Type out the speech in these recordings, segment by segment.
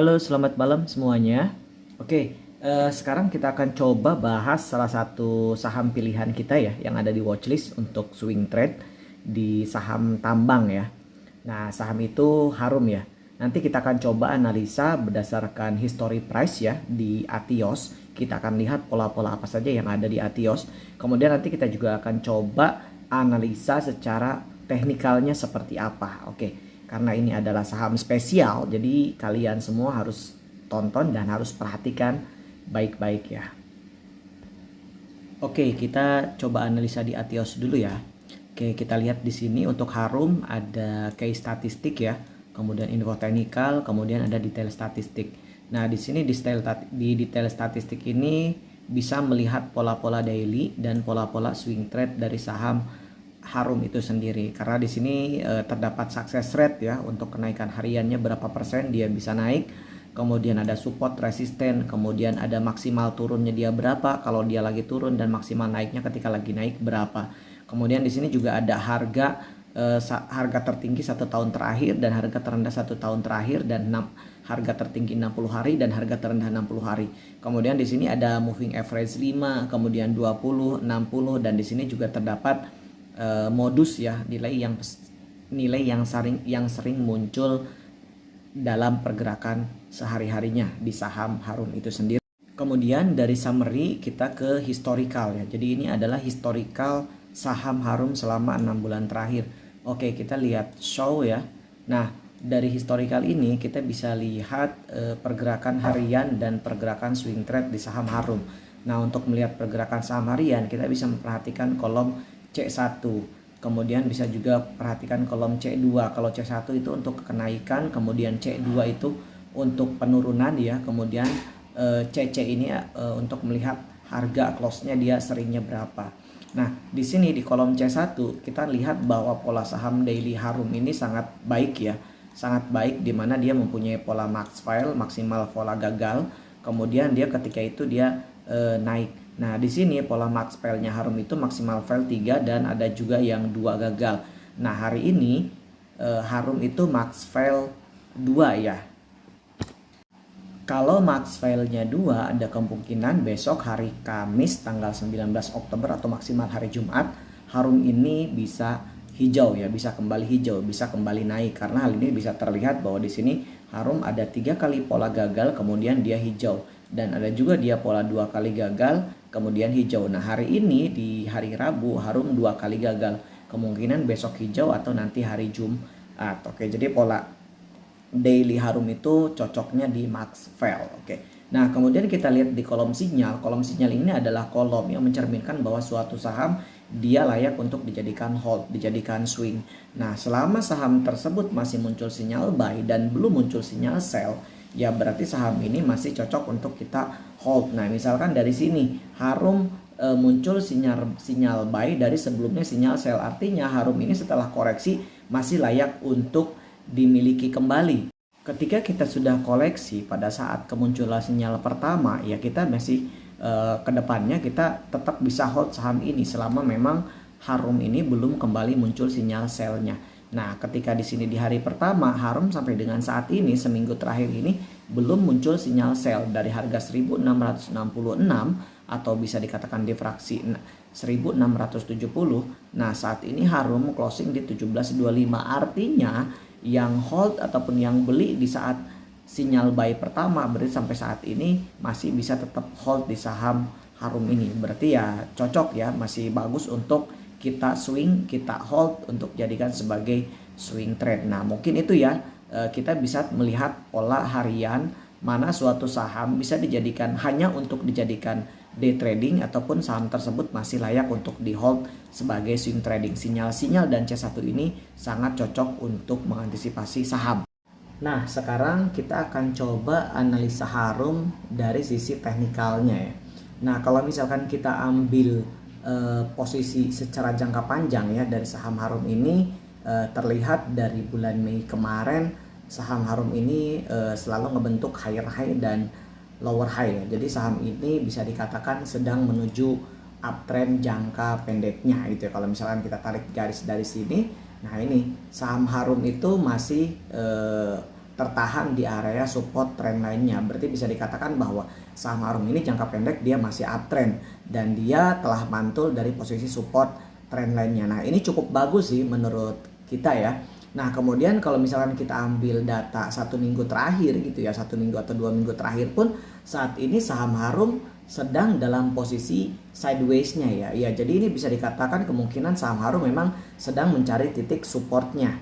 Halo, selamat malam semuanya. Oke, sekarang kita akan coba bahas salah satu saham pilihan kita ya yang ada di watchlist untuk swing trade di saham tambang ya. Nah, saham itu Harum ya. Nanti kita akan coba analisa berdasarkan history price ya di Atios. Kita akan lihat pola-pola apa saja yang ada di Atios. Kemudian nanti kita juga akan coba analisa secara teknikalnya seperti apa. Oke. Karena ini adalah saham spesial, jadi kalian semua harus tonton dan harus perhatikan baik-baik ya. Oke, kita coba analisa di Atios dulu ya. Oke, kita lihat di sini untuk Harum ada case statistik ya, kemudian info teknikal, kemudian ada detail statistik. Nah, di sini di detail statistik ini bisa melihat pola-pola daily dan pola-pola swing trade dari saham Harum itu sendiri, karena di sini terdapat success rate ya untuk kenaikan hariannya berapa persen dia bisa naik, kemudian ada support resisten, kemudian ada maksimal turunnya dia berapa kalau dia lagi turun dan maksimal naiknya ketika lagi naik berapa. Kemudian di sini juga ada harga tertinggi 1 tahun terakhir dan harga terendah 1 tahun terakhir, dan harga tertinggi 60 hari dan harga terendah 60 hari. Kemudian di sini ada moving average 5, kemudian 20, 60, dan di sini juga terdapat modus ya, nilai yang sering muncul dalam pergerakan sehari-harinya di saham Harum itu sendiri. Kemudian dari summary kita ke historical ya. Jadi ini adalah historical saham Harum selama 6 bulan terakhir. Oke, kita lihat show ya. Nah, dari historical ini kita bisa lihat pergerakan harian dan pergerakan swing trade di saham Harum. Nah, untuk melihat pergerakan saham harian kita bisa memperhatikan kolom C1, kemudian bisa juga perhatikan kolom C2. Kalau C1 itu untuk kenaikan, kemudian C2 itu untuk penurunan ya, kemudian CC ini untuk melihat harga close-nya dia seringnya berapa. Nah, di sini di kolom C1 kita lihat bahwa pola saham daily Harum ini sangat baik ya. Sangat baik, di mana dia mempunyai pola max file, maksimal pola gagal. Kemudian dia ketika itu dia naik. Nah, di sini pola max file-nya Harum itu maksimal file 3 dan ada juga yang 2 gagal. Nah, hari ini Harum itu max file 2 ya. Kalau max file-nya 2, ada kemungkinan besok hari Kamis tanggal 19 Oktober atau maksimal hari Jumat Harum ini bisa hijau ya, bisa kembali hijau, bisa kembali naik, karena hal ini bisa terlihat bahwa di sini Harum ada 3 kali pola gagal kemudian dia hijau, dan ada juga dia pola 2 kali gagal kemudian hijau. Nah, hari ini di hari Rabu Harum 2 kali gagal, kemungkinan besok hijau atau nanti hari Jumat. Oke, jadi pola daily Harum itu cocoknya di max file. Oke. Nah, kemudian kita lihat di kolom sinyal. Kolom sinyal ini adalah kolom yang mencerminkan bahwa suatu saham dia layak untuk dijadikan hold, dijadikan swing. Nah, selama saham tersebut masih muncul sinyal buy dan belum muncul sinyal sell, ya berarti saham ini masih cocok untuk kita hold. Nah, misalkan dari sini Harum muncul sinyal buy dari sebelumnya sinyal sell, artinya Harum ini setelah koreksi masih layak untuk dimiliki kembali. Ketika kita sudah koleksi pada saat kemunculan sinyal pertama, ya kita masih kedepannya kita tetap bisa hold saham ini selama memang Harum ini belum kembali muncul sinyal sell-nya. Nah, ketika di sini di hari pertama Harum sampai dengan saat ini seminggu terakhir ini belum muncul sinyal sell dari harga 1666 atau bisa dikatakan difraksi 1670. Nah, saat ini Harum closing di 1725, artinya yang hold ataupun yang beli di saat sinyal buy pertama berarti sampai saat ini masih bisa tetap hold di saham Harum ini. Berarti ya cocok ya, masih bagus untuk kita swing, kita hold untuk jadikan sebagai swing trade. Nah, mungkin itu ya, kita bisa melihat pola harian mana suatu saham bisa dijadikan hanya untuk dijadikan day trading ataupun saham tersebut masih layak untuk di hold sebagai swing trading. Sinyal-sinyal dan C1 ini sangat cocok untuk mengantisipasi saham. Nah, sekarang kita akan coba analisa Harum dari sisi teknikalnya ya. Nah, kalau misalkan kita ambil posisi secara jangka panjang ya dari saham Harum ini, terlihat dari bulan Mei kemarin saham Harum ini selalu ngebentuk higher high dan lower high ya. Jadi saham ini bisa dikatakan sedang menuju uptrend jangka pendeknya gitu ya. Kalau misalkan kita tarik garis dari sini, nah ini saham Harum itu masih tertahan di area support trend lainnya. Berarti bisa dikatakan bahwa saham Harum ini jangka pendek dia masih uptrend dan dia telah mantul dari posisi support trend lainnya. Nah, ini cukup bagus sih menurut kita ya. Nah, kemudian kalau misalkan kita ambil data 1 minggu terakhir gitu ya, 1 minggu atau 2 minggu terakhir pun saat ini saham Harum sedang dalam posisi sideways-nya ya. Ya, jadi ini bisa dikatakan kemungkinan saham Harum memang sedang mencari titik supportnya.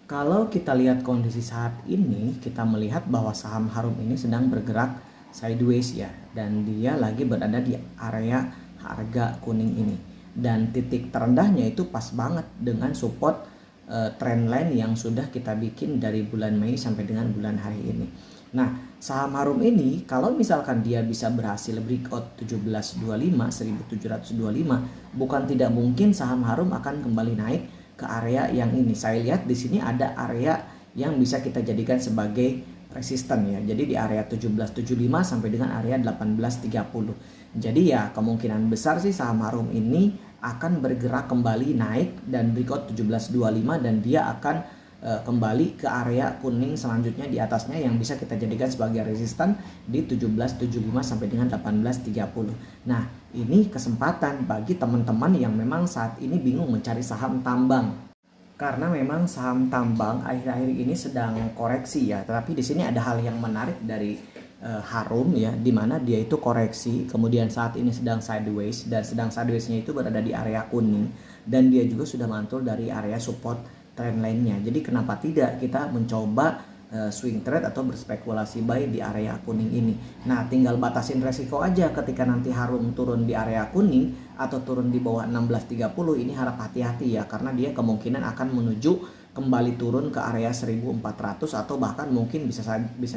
Kalau kita lihat kondisi saat ini, kita melihat bahwa saham Harum ini sedang bergerak sideways ya, dan dia lagi berada di area harga kuning ini. Dan titik terendahnya itu pas banget dengan support trendline yang sudah kita bikin dari bulan Mei sampai dengan bulan hari ini. Nah, saham Harum ini kalau misalkan dia bisa berhasil breakout 1725, 1725, bukan tidak mungkin saham Harum akan kembali naik ke area yang ini. Saya lihat di sini ada area yang bisa kita jadikan sebagai resisten ya. Jadi di area 1775 sampai dengan area 1830. Jadi ya kemungkinan besar sih saham Harum ini akan bergerak kembali naik dan breakout 1725 dan dia akan kembali ke area kuning selanjutnya di atasnya yang bisa kita jadikan sebagai resisten di 1775 sampai dengan 1830. Nah, ini kesempatan bagi teman-teman yang memang saat ini bingung mencari saham tambang. Karena memang saham tambang akhir-akhir ini sedang koreksi ya, tetapi di sini ada hal yang menarik dari Harum ya, di mana dia itu koreksi, kemudian saat ini sedang sideways dan sedang sidewaysnya itu berada di area kuning dan dia juga sudah mantul dari area support trend lainnya. Jadi kenapa tidak kita mencoba swing trade atau berspekulasi buy di area kuning ini. Nah, tinggal batasin resiko aja ketika nanti Harum turun di area kuning atau turun di bawah 1630, ini harap hati-hati ya, karena dia kemungkinan akan menuju kembali turun ke area 1400 atau bahkan mungkin bisa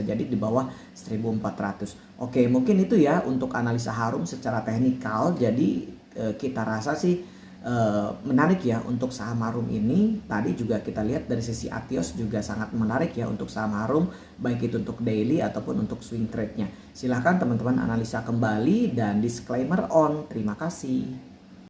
jadi di bawah 1400. Oke, mungkin itu ya untuk analisa Harum secara teknikal. Jadi kita rasa sih menarik ya untuk saham Harum ini. Tadi juga kita lihat dari sisi Atios juga sangat menarik ya untuk saham Harum, baik itu untuk daily ataupun untuk swing trade-nya. Silahkan teman-teman analisa kembali dan disclaimer on. Terima kasih.